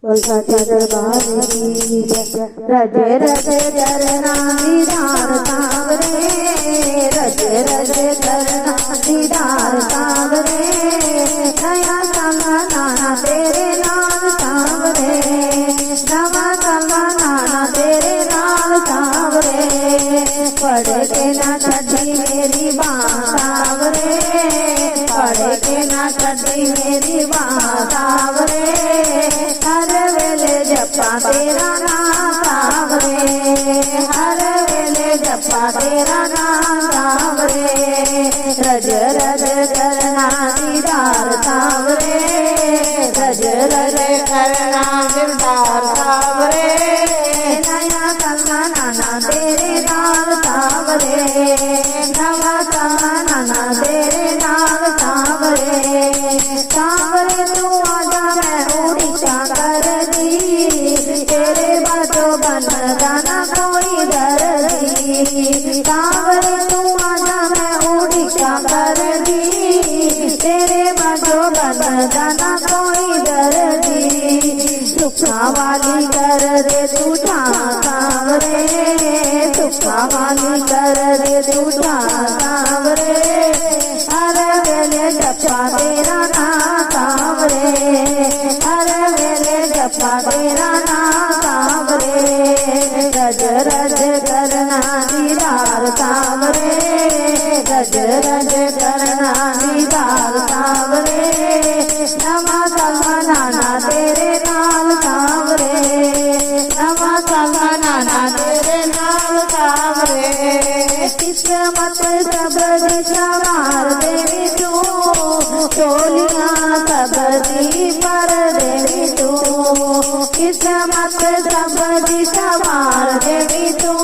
बोलते दरबार की रजे रजे करना दीदार सावरे, रजे रजे करना दीदार सावरे, नया समाना तेरे नाम सावरे, नवा समाना तेरे नाम सावरे, पढ़ के ना छठी मेरी बात सावरे, पढ़ के ना छठी मेरी बात सावरे, हर वेले जपा तेरा नाम सावरे, हर वेले जपा तेरा नाम सावरे, रज रज करना दीदार सावरे, रज रज करना दिलदार सावरे, नया समाना तेरे नाम सावरे, नवा समाना तेरे नाम सावरे, सावरे तू आजा मैं उड़ीसा कर दी, तेरे बातों बन जाना कोई दर्दी, सावरे तू आजा मैं उड़ीसा कर दी, तेरे बातों बन जाना कोई दर्दी, सुखा वाली कर दे तू सावरे, सुखा वाली कर दे तू सावरे, हर वेले जपा तेरा नाम सावरे, हर वेले जपा तेरा नाम सावरे, रज रज करना दीदार सावरे, रज रज करना दीदार सावरे, नवा समाना तेरे नाम सावरे, नवा समाना तेरे नाम सावरे, किस्मत सब सवार देवी तू, टोलियां सब दी पर देवी तू, किस्मत सब सवार देवी तू,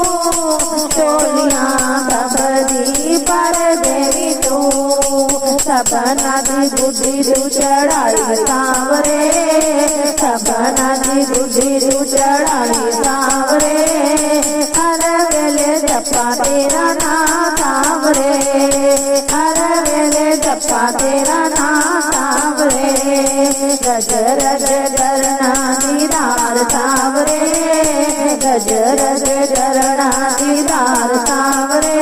टोलियां सब दी पर देवी तू, सपना दी बुद्धि रू चढ़ाई सावरे, सपना दी बुद्धि रू चढ़ाई सावरे, हर वेले जपा तेरा नाम सावरे, हर वेले जपा तेरा नाम सावरे, रज रज करना दीदार सावरे, रज रज करना दीदार सावरे,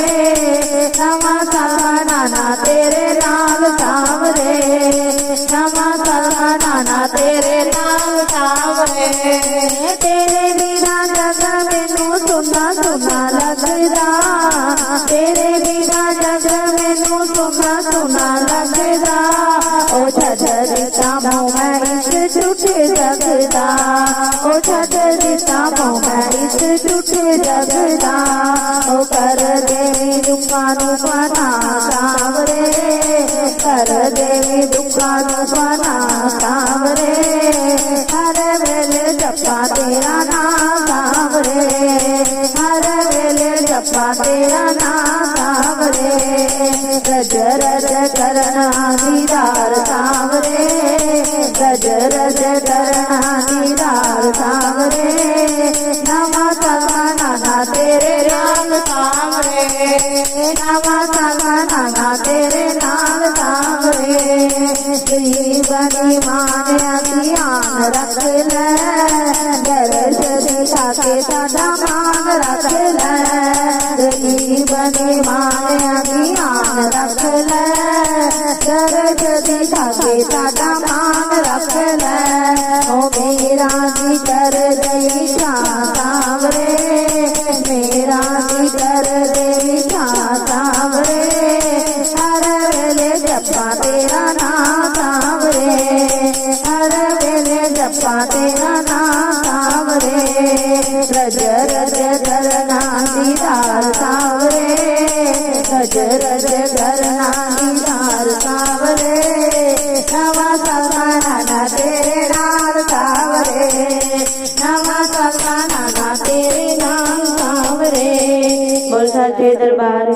नवा समाना तेरे नाम सावरे, नवा समाना तेरे नाम सावरे, तेरे बिना जग मैनू सुना सुना लगदा, तेरे बिना जग मैनू सुना सुना लगदा, ओ छड़ दिता मोह मैं इस झूठे जगदा, ओ छड़ दिता मोह मैं इस झूठे जगदा, ओ कर देवी दुखा नू बना सावरे, कर देवी दुखा नू बना सावरे, हर वेले जपा तेरा नाम सावरे, हर वेले जपा तेरा नाम सावरे, रज रज करना दीदार सावरे, रज रज करना दीदार सावरे, नवा समाना तेरे नाम सावरे, नवा समाना तेरे नाम सावरे, जीवनी मान्या ध्यान रख ले, दर्श दिखा के सदा मान रख ले, जीवनी मान्या ध्यान रख ले, दर्श दिखा के सदा मान रख ले, ओ मेरा जी कर दई सावरे, मेरा जी कर दई सावरे, हर वेले जपा तेरा नाम सावरे, हर वेले जपा तेरा नाम सावरे, रज रज करना दीदार सावरे, रज रज करना दीदार सावरे, नवा समाना तेरे नाम सावरे, नवा समाना तेरे नाम सावरे, बोल सच्चे दरबार